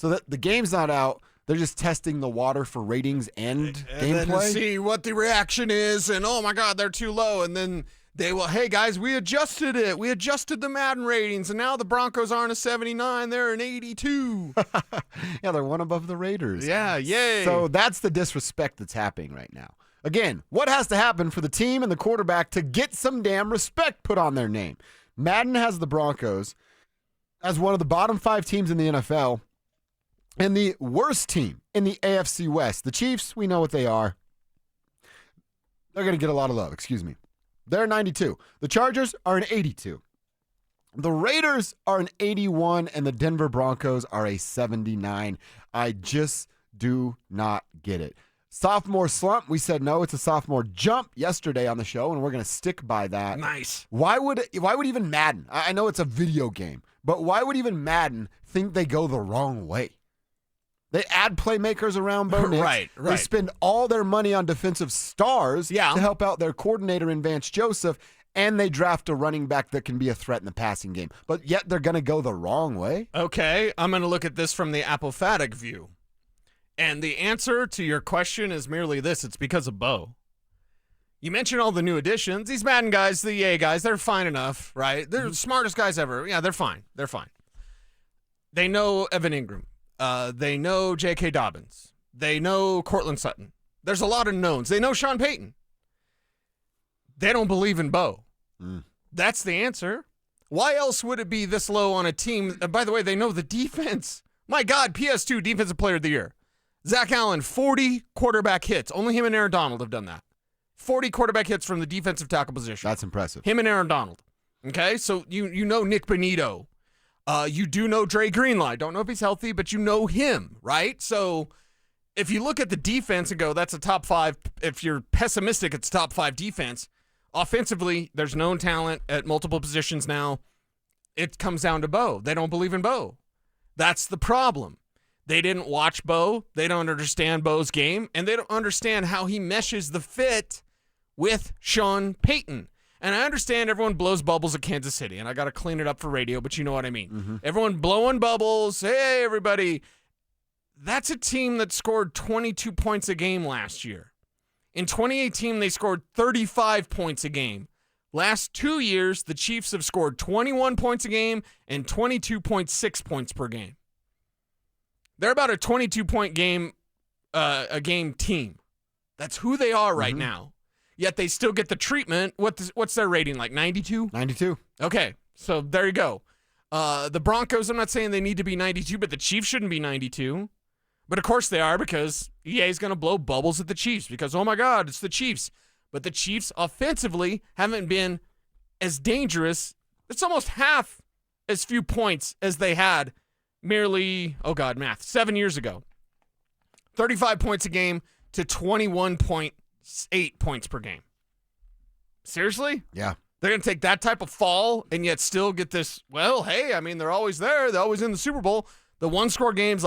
So that the game's not out. They're just testing the water for ratings and gameplay. Then see what the reaction is, and oh my God, they're too low. And then they will, hey guys, we adjusted it. We adjusted the Madden ratings, and now the Broncos aren't a 79, they're an 82. Yeah, they're one above the Raiders. Yeah, yay. So that's the disrespect that's happening right now. Again, what has to happen for the team and the quarterback to get some damn respect put on their name? Madden has the Broncos as one of the bottom 5 teams in the NFL and the worst team in the AFC West. The Chiefs, we know what they are. They're going to get a lot of love, excuse me. They're 92. The Chargers are an 82. The Raiders are an 81, and the Denver Broncos are a 79. I just do not get it. Sophomore slump, we said no, it's a sophomore jump yesterday on the show, and we're going to stick by that. Nice. Why would even Madden, I know it's a video game, but why would even Madden think they go the wrong way? They add playmakers around Bo Nix. Right. They spend all their money on defensive stars to help out their coordinator in Vance Joseph, and they draft a running back that can be a threat in the passing game. But yet they're going to go the wrong way? Okay, I'm going to look at this from the apophatic view. And the answer to your question is merely this. It's because of Bo. You mentioned all the new additions. These Madden guys, the EA guys, they're fine enough, right? They're the smartest guys ever. Yeah, they're fine. They're fine. They know Evan Ingram. They know J.K. Dobbins. They know Cortland Sutton. There's a lot of knowns. They know Sean Payton. They don't believe in Bo. That's the answer. Why else would it be this low on a team? By the way, they know the defense. My God, PS2 Defensive Player of the Year. Zach Allen, 40 quarterback hits. Only him and Aaron Donald have done that. 40 quarterback hits from the defensive tackle position. That's impressive. Him and Aaron Donald. Okay, so you know Nick Bonito. You do know Dre Greenlaw. Don't know if he's healthy, but you know him, right? So if you look at the defense and go, that's a top 5. If you're pessimistic, it's top 5 defense. Offensively, there's known talent at multiple positions now. It comes down to Bo. They don't believe in Bo. That's the problem. They didn't watch Bo. They don't understand Bo's game, and they don't understand how he meshes the fit with Sean Payton. And I understand everyone blows bubbles at Kansas City, and I got to clean it up for radio, but you know what I mean. Mm-hmm. Everyone blowing bubbles. Hey, everybody. That's a team that scored 22 points a game last year. In 2018, they scored 35 points a game. Last 2 years, the Chiefs have scored 21 points a game and 22.6 points per game. They're about a 22-point game a game team. That's who they are right now. Yet they still get the treatment. What's their rating like, 92? 92. Okay, so there you go. The Broncos, I'm not saying they need to be 92, but the Chiefs shouldn't be 92. But of course they are, because EA is going to blow bubbles at the Chiefs because, oh my God, it's the Chiefs. But the Chiefs offensively haven't been as dangerous. It's almost half as few points as they had merely, 7 years ago. 35 points a game to 21.8 points per game. Seriously? Yeah. They're going to take that type of fall and yet still get this, they're always there. They're always in the Super Bowl. The one-score games,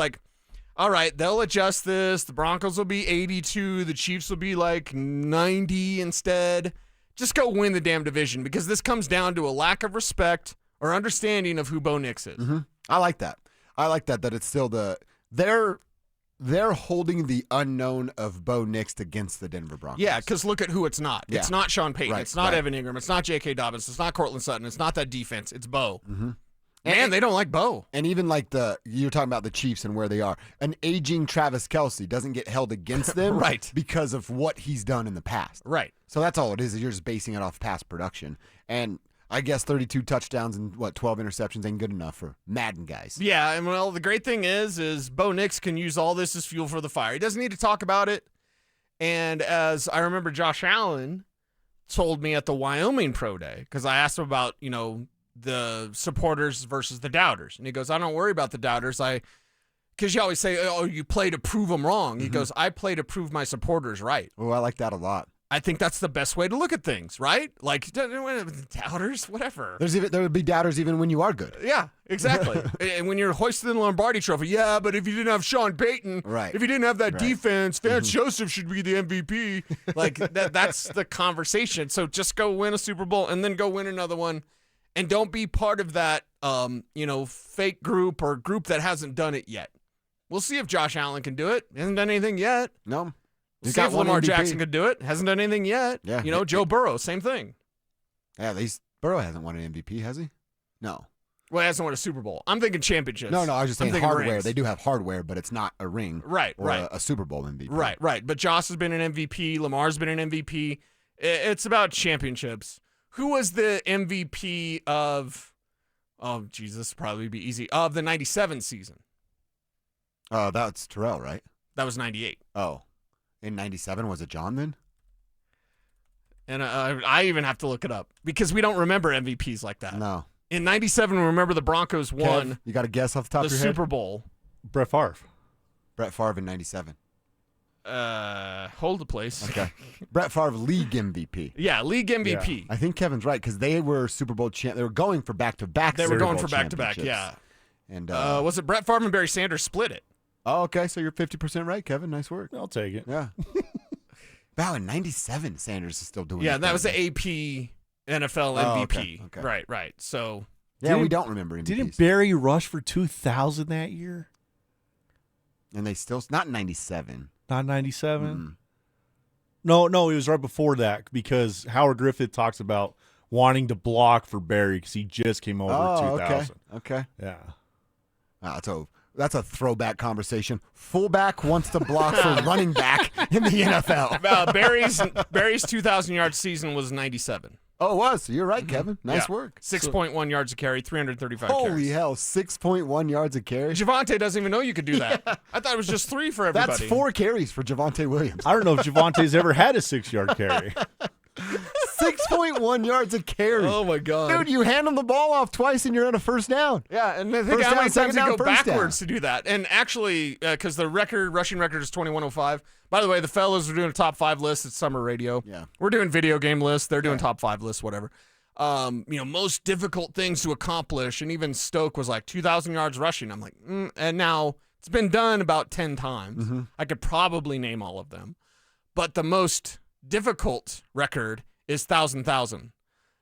all right, they'll adjust this. The Broncos will be 82. The Chiefs will be 90 instead. Just go win the damn division, because this comes down to a lack of respect or understanding of who Bo Nix is. Mm-hmm. I like that. That it's still they're holding the unknown of Bo Nix against the Denver Broncos. Yeah, because look at who it's not. Yeah. It's not Sean Payton. Right, It's not Evan Ingram. It's not J.K. Dobbins. It's not Cortland Sutton. It's not that defense. It's Bo. Mm-hmm. Man, they don't like Bo. And even you're talking about the Chiefs and where they are. An aging Travis Kelce doesn't get held against them right, because of what he's done in the past. Right. So that's all it is you're just basing it off past production. And I guess 32 touchdowns and 12 interceptions ain't good enough for Madden guys. Yeah, and the great thing is Bo Nix can use all this as fuel for the fire. He doesn't need to talk about it. And as I remember, Josh Allen told me at the Wyoming Pro Day, because I asked him about, the supporters versus the doubters. And he goes, I don't worry about the doubters. Because you always say, you play to prove them wrong. Mm-hmm. He goes, I play to prove my supporters right. Oh, I like that a lot. I think that's the best way to look at things, right? Doubters, whatever. There would be doubters even when you are good. Yeah, exactly. And when you're hoisting the Lombardi Trophy, yeah, but if you didn't have Sean Payton, right, if you didn't have that defense, Vance Joseph should be the MVP. That's the conversation. So just go win a Super Bowl and then go win another one. And don't be part of that, fake group or group that hasn't done it yet. We'll see if Josh Allen can do it. Hasn't done anything yet. No. We'll He's see got if one Lamar MVP. Jackson could do it. Hasn't done anything yet. Yeah. Joe Burrow, same thing. Yeah, Burrow hasn't won an MVP, has he? No. Well, he hasn't won a Super Bowl. I'm thinking championships. No, I was just saying thinking hardware. rings. They do have hardware, but it's not a ring. Right, or right. a Super Bowl MVP. Right. But Josh has been an MVP. Lamar's been an MVP. It's about championships. Who was the MVP of, this would probably be easy, of the 97 season? That's Terrell, right? That was 98. Oh. In 97, was it John then? And I even have to look it up because we don't remember MVPs like that. No. In 97, we remember the Broncos won Kev, you got a guess off the top the of your head? Super Bowl. Brett Favre. Brett Favre in 97. Hold the place. Okay. Brett Favre, league MVP. Yeah, league MVP. I think Kevin's right because they were Super Bowl champ. They were going for back-to-back. They were Super going Bowl for back-to-back, championships. yeah. And was it Brett Favre and Barry Sanders split it? Oh, okay. So you're 50% right, Kevin. Nice work. I'll take it. Yeah. Wow, in 97, Sanders is still doing it. Yeah, that was the AP NFL MVP. okay. Right. So Yeah, we don't remember MVPs. Didn't Barry rush for 2,000 that year? And they still, not in 97. Not 97? Mm. No, it was right before that because Howard Griffith talks about wanting to block for Barry because he just came over in 2000. Okay. Yeah. That's a throwback conversation. Fullback wants to block for running back in the NFL. Barry's 2,000-yard season was 97. Oh, it was. You're right, Kevin. Nice Yeah. work. 6.1 yards a carry, 335 Holy carries. hell, 6.1 yards a carry. Javonte doesn't even know you could do that. I thought it was just 3 for everybody. That's 4 carries for Javonte Williams. I don't know if Javonte's ever had a 6-yard carry. 6.1 yards a carry. Oh, my God. Dude, you hand him the ball off twice and you're at a first down. Yeah, and think First how down, many second times they down, go first backwards to do that. And actually, because the rushing record is 2105. By the way, the fellas are doing a top 5 list. It's summer radio. Yeah. We're doing video game lists. They're doing top 5 lists, whatever. Most difficult things to accomplish. And even Stoke was like 2,000 yards rushing. I'm like, and now it's been done about 10 times. Mm-hmm. I could probably name all of them. But the most difficult record is 1,000.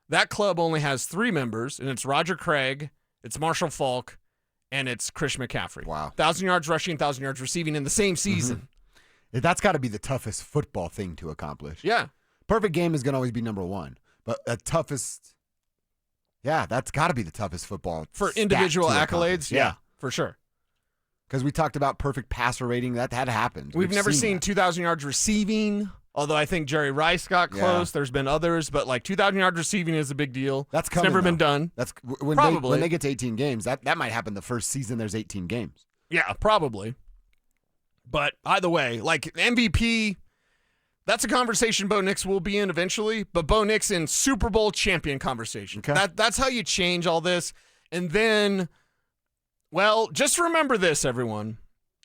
That club only has 3 members, and it's Roger Craig, it's Marshall Faulk, and it's Chris McCaffrey. Wow. 1,000 yards rushing, 1,000 yards receiving in the same season. Mm-hmm. That's got to be the toughest football thing to accomplish. Yeah. Perfect game is going to always be number 1. But the toughest, that's got to be the toughest football. For stat individual to accolades, accomplish. yeah, for sure. Because we talked about perfect passer rating. That had happened. We've never seen that. 2,000 yards receiving, although I think Jerry Rice got close. There's been others, but like 2,000 yards receiving is a big deal. That's It's coming, never been though. done. That's when Probably. when they get to 18 games. That might happen the first season. There's 18 games. Yeah, probably. But either way, like MVP, that's a conversation Bo Nix will be in eventually, but Bo Nix in Super Bowl champion conversation. Okay. That's how you change all this. And then, well, just remember this, everyone.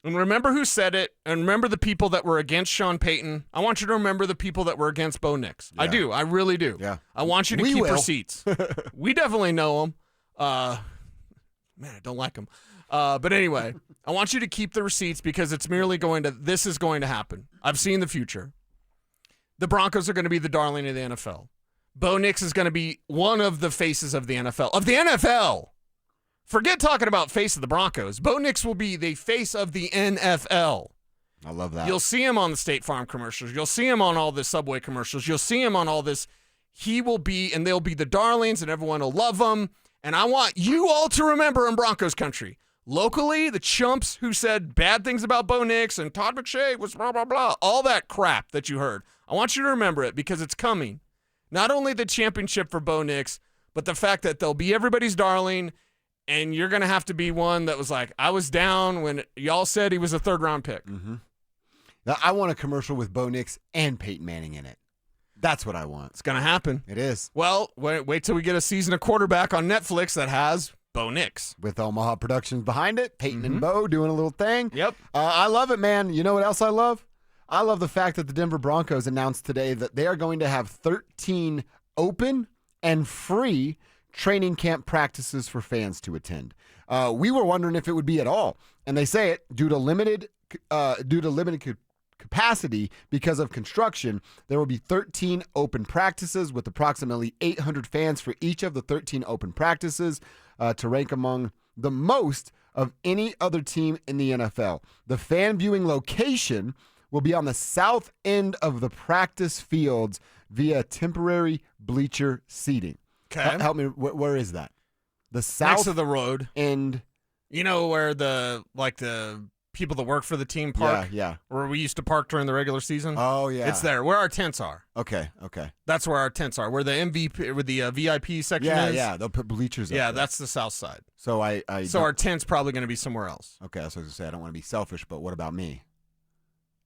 And remember who said it, and remember the people that were against Sean Payton. I want you to remember the people that were against Bo Nix. I do. I really do. Yeah. I want you to We keep will. receipts. We definitely know them. Man, I don't like them. But anyway, I want you to keep the receipts because it's merely this is going to happen. I've seen the future. The Broncos are going to be the darling of the NFL. Bo Nix is going to be one of the faces of the NFL. Of the NFL! Forget talking about face of the Broncos. Bo Nix will be the face of the NFL. I love that. You'll see him on the State Farm commercials. You'll see him on all the Subway commercials. You'll see him on all this. He will be, and they'll be the darlings, and everyone will love him. And I want you all to remember in Broncos country, locally, the chumps who said bad things about Bo Nix and Todd McShay was blah, blah, blah, all that crap that you heard. I want you to remember it because it's coming. Not only the championship for Bo Nix, but the fact that they'll be everybody's darling, and you're going to have to be one that was like, I was down when y'all said he was a 3rd-round pick. Mm-hmm. Now, I want a commercial with Bo Nix and Peyton Manning in it. That's what I want. It's going to happen. It is. Well, wait till we get a season of quarterback on Netflix that has Bo Nix. With Omaha Productions behind it, Peyton and Bo doing a little thing. Yep. I love it, man. You know what else I love? I love the fact that the Denver Broncos announced today that they are going to have 13 open and free training camp practices for fans to attend. We were wondering if it would be at all, and they say it due to limited capacity because of construction. There will be 13 open practices with approximately 800 fans for each of the 13 open practices to rank among the most of any other team in the NFL. The fan viewing location will be on the south end of the practice fields via temporary bleacher seating. Okay. Help me. Where is that? The south Next to the road. end. You know where the people that work for the team park? Yeah. Where we used to park during the regular season? Oh, yeah. It's there. Where our tents are. Okay. That's where our tents are. Where the MVP, where the VIP section is. Yeah. They'll put bleachers up Yeah, there. that's the south side. So So our tent's probably going to be somewhere else. Okay, that's what I was going to say. I don't want to be selfish, but what about me?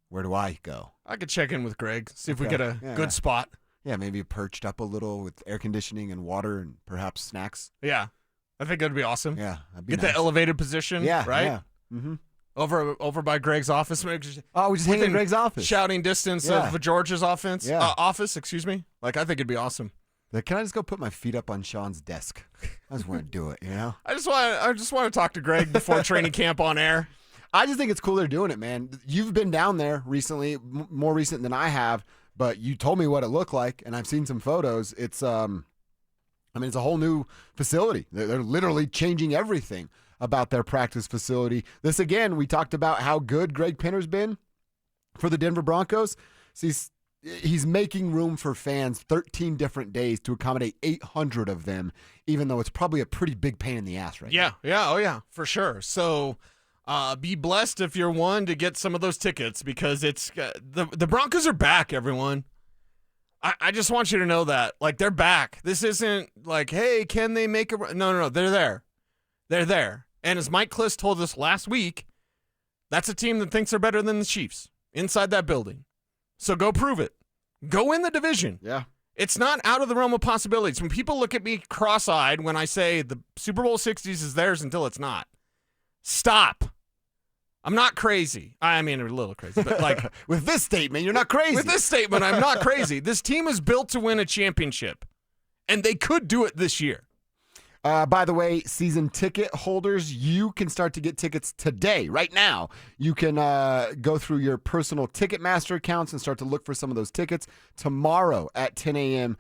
Where do I go? I could check in with Greg, see if we Okay. get a Yeah. good spot. Yeah, maybe perched up a little with air conditioning and water and perhaps snacks. Yeah. I think that'd be awesome. Yeah, that'd be Get nice. the elevated position, Yeah, right? Yeah. Mm-hmm. Over by Greg's office. Oh, we just hang in Greg's office. Shouting distance Yeah. of George's office. Yeah. Office, excuse me. Like, I think it'd be awesome. Like, can I just go put my feet up on Sean's desk? I just want to do it, you know? I just want to talk to Greg before training camp on air. I just think it's cool they're doing it, man. You've been down there recently, more recent than I have, but you told me what it looked like, and I've seen some photos. It's, it's a whole new facility. They're literally changing everything about their practice facility. This, again, we talked about how good Greg Penner's been for the Denver Broncos. So he's making room for fans 13 different days to accommodate 800 of them, even though it's probably a pretty big pain in the ass right now. Yeah, oh yeah, for sure. So be blessed if you're one to get some of those tickets because it's the Broncos are back, everyone. I just want you to know that. Like, they're back. This isn't like, hey, can they make a... No, they're there. They're there. And as Mike Kliss told us last week, that's a team that thinks they're better than the Chiefs inside that building. So go prove it. Go win the division. Yeah. It's not out of the realm of possibilities. When people look at me cross-eyed when I say the Super Bowl 60s is theirs until it's not, stop. I'm not crazy. I mean, a little crazy, but like... With this statement, you're not crazy. With this statement, I'm not crazy. This team is built to win a championship, and they could do it this year. By the way, season ticket holders, you can start to get tickets today, right now. You can go through your personal Ticketmaster accounts and start to look for some of those tickets. Tomorrow at 10 a.m.,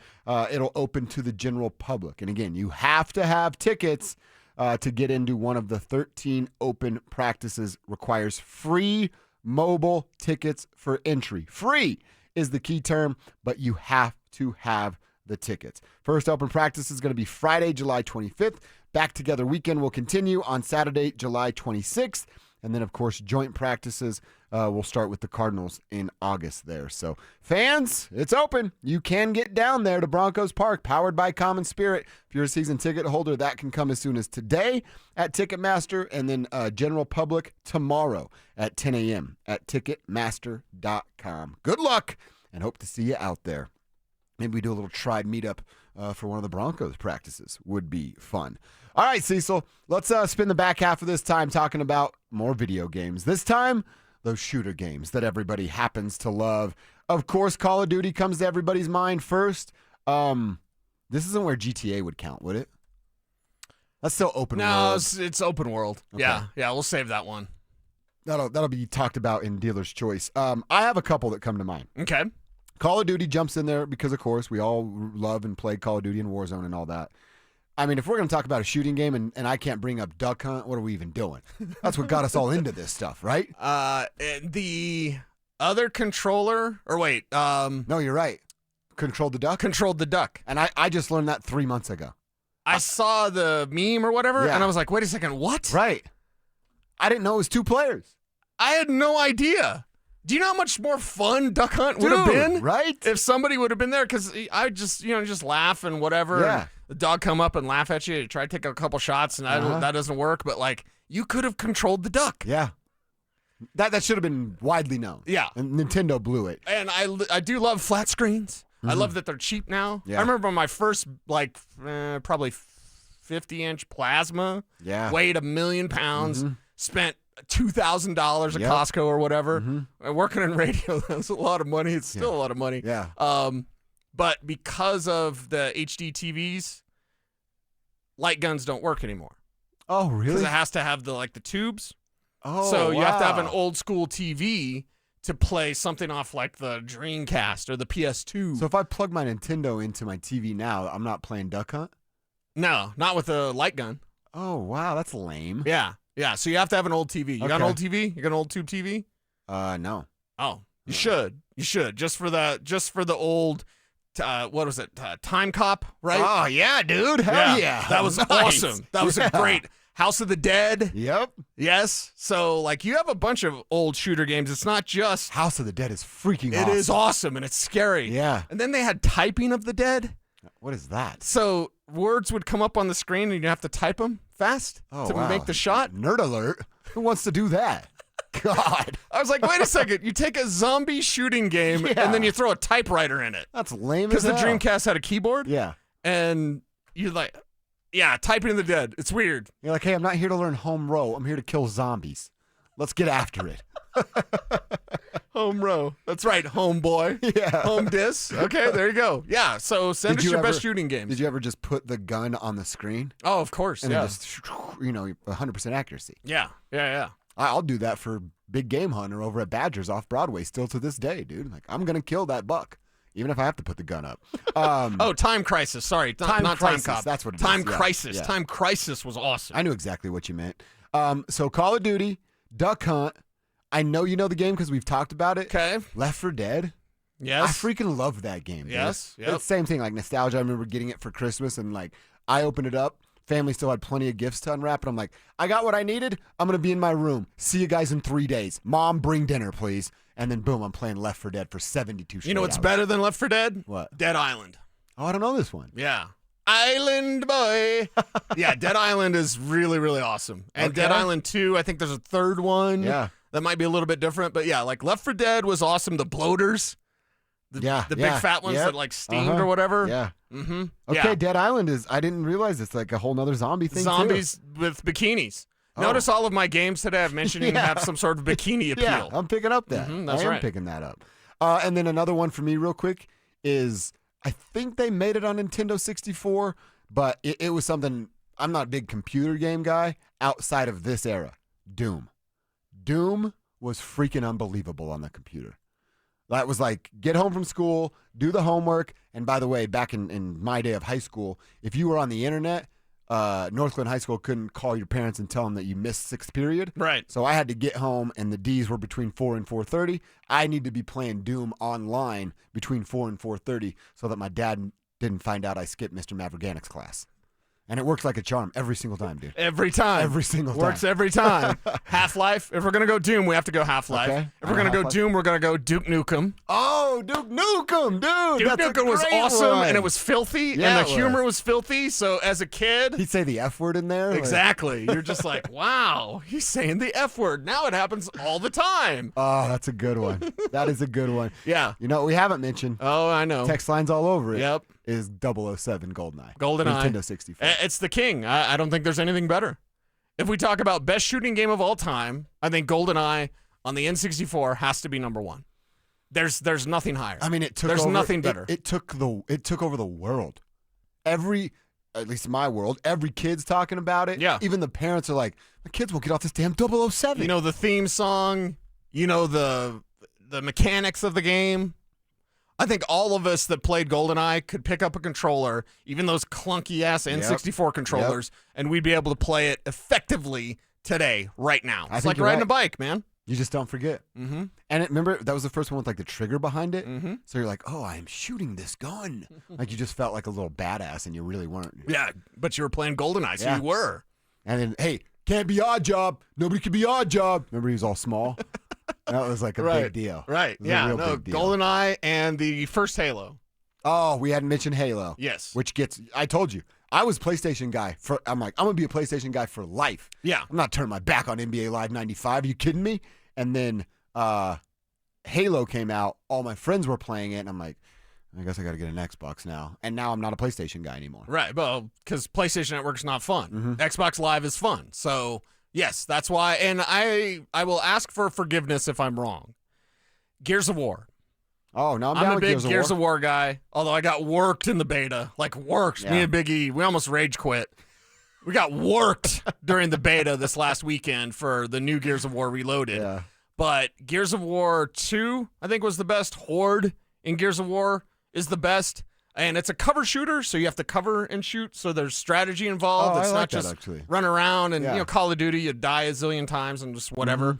it'll open to the general public. And again, you have to have tickets to get into one of the 13 open practices. Requires free mobile tickets for entry. Free is the key term, but you have to have the tickets. First open practice is going to be Friday, July 25th. Back Together Weekend will continue on Saturday, July 26th. And then, of course, joint practices will start with the Cardinals in August there. So, fans, it's open. You can get down there to Broncos Park, powered by Common Spirit. If you're a season ticket holder, that can come as soon as today at Ticketmaster, and then general public tomorrow at 10 a.m. at Ticketmaster.com. Good luck, and hope to see you out there. Maybe we do a little tribe meetup for one of the Broncos practices. Would be fun. All right, Cecil, let's spend the back half of this time talking about more video games. This time, those shooter games that everybody happens to love. Of course, Call of Duty comes to everybody's mind first. This isn't where GTA would count, would it? That's still open world. No, it's open world. Okay. Yeah, we'll save that one. That'll be talked about in Dealer's Choice. I have a couple that come to mind. Okay. Call of Duty jumps in there because, of course, we all love and play Call of Duty and Warzone and all that. I mean, if we're going to talk about a shooting game and I can't bring up Duck Hunt, what are we even doing? That's what got us all into this stuff, right? The other controller, or wait. No, you're right. Controlled the Duck? Controlled the Duck. And I just learned that 3 months ago. I saw the meme or whatever, Yeah. and I was like, wait a second, what? Right. I didn't know it was 2 players. I had no idea. Do you know how much more fun Duck Hunt would have Dude, been? right? If somebody would have been there, because I just laugh and whatever. Yeah. And the dog come up and laugh at you. Try to take a couple shots, and that doesn't work. But like, you could have controlled the duck. Yeah. That should have been widely known. Yeah. And Nintendo blew it. And I do love flat screens. I love that they're cheap now. Yeah. I remember my first probably 50-inch plasma. Yeah. Weighed 1 million pounds. Spent $2,000 at Yep. Costco or whatever. Working in radio, that's a lot of money. It's still a lot of money. Yeah. But because of the HD TVs, light guns don't work anymore. Oh, Because really? it has to have the tubes. Oh, So you have to have an wow. old school TV to play something off like the Dreamcast or the PS2. So if I plug my Nintendo into my TV now, I'm not playing Duck Hunt? No, not with a light gun. Oh, wow. That's lame. Yeah. Yeah, so you have to have an old TV. You got an Okay. old TV? You got an old tube TV? No. Oh, you should. You should. Just for the old, what was it? Time Cop, right? Oh, yeah, dude. Hell yeah. That was Nice. awesome. That was Yeah. a great House of the Dead. Yep. Yes. So, like, you have a bunch of old shooter games. It's not just. House of the Dead is freaking It awesome. is awesome, and it's scary. Yeah. And then they had typing of the dead. What is that? So words would come up on the screen, and you'd have to type them fast Oh, to wow. make the shot. Nerd alert. Who wants to do that? God. I was like, wait a second. You take a zombie shooting game, Yeah. and then you throw a typewriter in it. That's lame Because as the hell. Dreamcast had a keyboard, Yeah. and you're like, yeah, typing in the dead. It's weird. You're like, hey, I'm not here to learn home row. I'm here to kill zombies. Let's get after it. Home row. That's right, homeboy. Yeah. Home dis. Okay, there you go. Yeah, so send Did us you your ever- best shooting games. Did you ever just put the gun on the screen Oh, of course. and Yeah. then just, 100% accuracy? Yeah. I'll do that for Big Game Hunter over at Badgers off Broadway still to this day, dude. Like, I'm going to kill that buck, even if I have to put the gun up. Oh, Time Crisis. Sorry, Time not Crisis, Time Cop. that's what it is. Time Yeah, Crisis. yeah. Time Crisis was awesome. I knew exactly what you meant. So Call of Duty, Duck Hunt. I know you know the game because we've talked about it. Okay. Left 4 Dead. Yes. I freaking love that game. Dude. Yes, yep. It's the same thing, like nostalgia. I remember getting it for Christmas, and like I opened it up. Family still had plenty of gifts to unwrap, and I'm like, I got what I needed. I'm gonna be in my room. See you guys in 3 days. Mom, bring dinner, please. And then boom, I'm playing Left 4 Dead for 72 straight You know what's hours. better than Left 4 Dead? What? Dead Island. Oh, I don't know this one. Yeah. Island boy. Yeah, Dead Island is really, really awesome. And Okay. Dead Island 2, I think there's a third one. Yeah. That might be a little bit different. But yeah, like Left 4 Dead was awesome. The bloaters. The Yeah, big yeah, fat ones yep, that like steamed uh-huh, or whatever. Yeah. Mm-hmm. Okay, Yeah. Dead Island is. I didn't realize it's like a whole nother zombie thing. Zombies with bikinis. Oh. Notice all of my games today I've mentioned Yeah. have some sort of bikini Too. Yeah, appeal. I'm picking up that. That's I am right. picking that up. And then another one for me, real quick, is I think they made it on Nintendo 64, but it was something. I'm not a big computer game guy outside of this era. Doom. Doom was freaking unbelievable on the computer. That was like, get home from school, do the homework. And by the way, back in my day of high school, if you were on the internet, Northland High School couldn't call your parents and tell them that you missed 6th period. Right. So I had to get home, and the D's were between 4 and 4:30. I need to be playing Doom online between 4 and 4:30 so that my dad didn't find out I skipped Mr. Mavroganic's class. And it works like a charm every single time, dude. Every time. Every single time. Works every time. Half-Life. If we're going to go Doom, we have to go Half-Life. Okay. If we're going to go Half-Life. Doom, we're going to go Duke Nukem. Oh, Duke Nukem, dude. Duke That's a Nukem was great awesome, one. and it was filthy, Yeah, and the it humor was. was filthy. So as a kid, He'd say the F word in there. like- exactly, you're just like, wow, he's saying the F word. Now it happens all the time. Oh, that's a good one. That is a good one. Yeah. You know what we haven't mentioned? Oh, I know. Text lines all over it. Yep. Is 007 GoldenEye. GoldenEye. Nintendo 64. It's the king. I don't think there's anything better. If we talk about best shooting game of all time, I think GoldenEye on the N64 has to be number one. There's nothing higher. I mean, it took. There's over, nothing it- better. It took over the world. At least in my world, every kid's talking about it. Yeah. Even the parents are like, "My kids won't get off this damn 007." You know the theme song. You know the mechanics of the game. I think all of us that played GoldenEye could pick up a controller, even those clunky ass N64 controllers, and we'd be able to play it effectively today, right now. I It's think like you're riding right. a bike, man. You just don't forget. Mm-hmm. And remember, that was the first one with like the trigger behind it. Mm-hmm. So you're like, "Oh, I'm shooting this gun." Like you just felt like a little badass, and you really weren't. Yeah, but you were playing GoldenEye, so Yeah. you were. And then, hey, can't be Odd Job. Nobody can be Odd Job. Remember, he was all small. That was like a big deal. Right. It was a Yeah. real No, big deal. GoldenEye and the first Halo. Oh, we hadn't mentioned Halo. Yes. Which gets, I told you, I was PlayStation guy. I'm like, I'm going to be a PlayStation guy for life. Yeah. I'm not turning my back on NBA Live 95. Are you kidding me? And then Halo came out. All my friends were playing it. And I'm like, I guess I got to get an Xbox now. And now I'm not a PlayStation guy anymore. Right. Well, because PlayStation Network's not fun. Mm-hmm. Xbox Live is fun. So, yes, that's why. And I will ask for forgiveness if I'm wrong. Gears of War. Oh, no, I'm I'm down a with big Gears of War. War guy, although I got worked in the beta. Like, worked. Yeah. Me and Big E, we almost rage quit. We got worked during the beta this last weekend for the new Gears of War Reloaded. Yeah. But Gears of War 2, I think, was the best. Horde in Gears of War is the best. And it's a cover shooter, so you have to cover and shoot. So there's strategy involved. Oh, It's I not like that, just actually. run around and Yeah. Call of Duty, you die a zillion times and just whatever.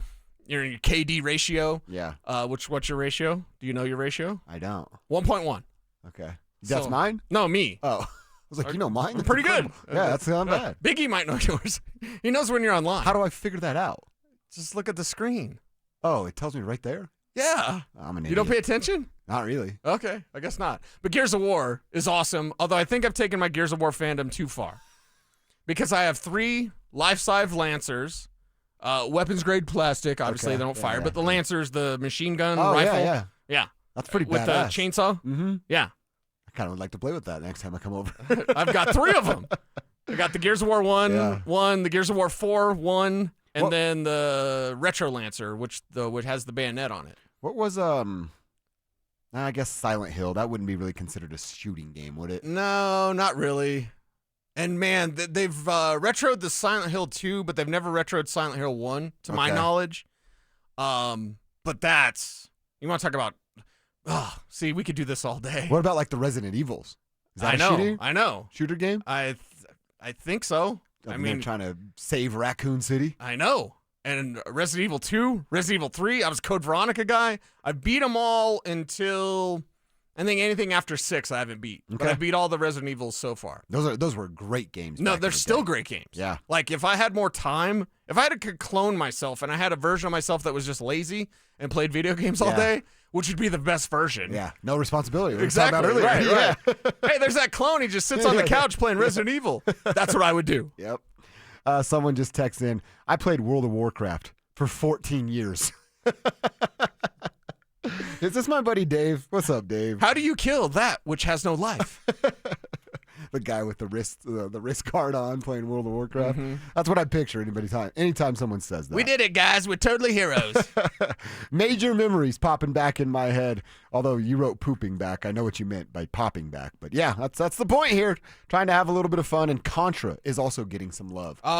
You're in your KD ratio. Yeah. What's your ratio? Do you know your ratio? I don't. 1.1. Okay. That's So- mine? No, me. Oh. I was like, you know mine? That's Pretty good. incredible. Yeah, that's not bad. Biggie might know yours. He knows when you're online. How do I figure that out? Just look at the screen. Oh, it tells me right there? Yeah. I'm an idiot. You don't pay attention? Not really. Okay, I guess not. But Gears of War is awesome, although I think I've taken my Gears of War fandom too far. Because I have 3 life-size Lancers, weapons-grade plastic. Obviously, Okay. they don't Yeah, fire, yeah. but the Lancers, the machine gun Oh, rifle. yeah. Yeah. That's pretty With badass. the chainsaw. Mm-hmm. Yeah. I kind of would like to play with that next time I come over. I've got 3 of them. I got the Gears of War 1, Yeah. the Gears of War 4, 1, and What- then the Retro Lancer, which has the bayonet on it. What was I guess Silent Hill. That wouldn't be really considered a shooting game, would it? No, not really. And man, they've retroed the Silent Hill 2, but they've never retroed Silent Hill 1, to my Okay. knowledge. But that's, you want to talk about, see, we could do this all day. What about like the Resident Evils? Is that I a know, I know. shooter game? I think so. I They're mean, trying to save Raccoon City. I know. And Resident Evil 2, Resident Evil 3, I was a Code Veronica guy. I beat them all until, I think anything after 6 I haven't beat. But Okay. I beat all the Resident Evils so far. Those were great games. No, back they're in the still day. great games. Yeah. Like, if I had more time, if I had to clone myself and I had a version of myself that was just lazy and played video games all Yeah. day, which would be the best version. Yeah. No responsibility. We were Exactly. talking about earlier. Right, Yeah. right. Hey, there's that clone. He just sits on the couch playing Resident Evil. That's what I would do. Yep. Someone just texts in, I played World of Warcraft for 14 years. Is this my buddy Dave? What's up, Dave? How do you kill that which has no life? The guy with the wrist guard on playing World of Warcraft. Mhm. That's what I picture anytime someone says that. We did it, guys. We're totally heroes. Major memories popping back in my head. Although you wrote pooping back, I know what you meant by popping back. But yeah, that's the point here. Trying to have a little bit of fun. And Contra is also getting some love. on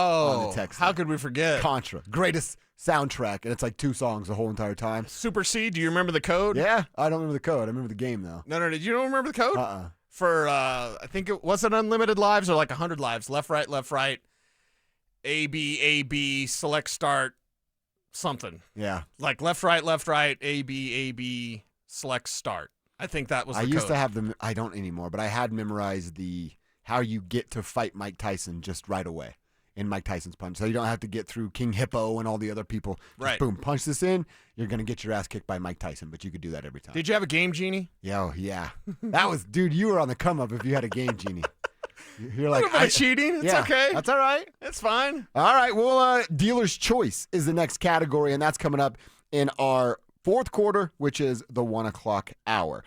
Oh, the text how line. could we forget? Contra, greatest soundtrack, and it's like 2 songs the whole entire time. Super C, do you remember the code? Yeah, I don't remember the code. I remember the game though. No, you don't remember the code? Uh-uh. For, I think it was unlimited lives or like 100 lives. Left, right, A, B, select, start, something. Yeah, Like left, right, A, B, select, start. I think that was the I code. used to have them. I don't anymore, but I had memorized how you get to fight Mike Tyson just right away in Mike Tyson's punch. So you don't have to get through King Hippo and all the other people. Just Right. boom, punch this in. You're gonna get your ass kicked by Mike Tyson, but you could do that every time. Did you have a Game Genie? Yeah. That was, dude. You were on the come up if you had a game genie. You're A like, little bit of cheating. It's yeah, okay. That's all right. It's fine. All right. Well, dealer's choice is the next category, and that's coming up in our fourth quarter, which is the 1 o'clock hour.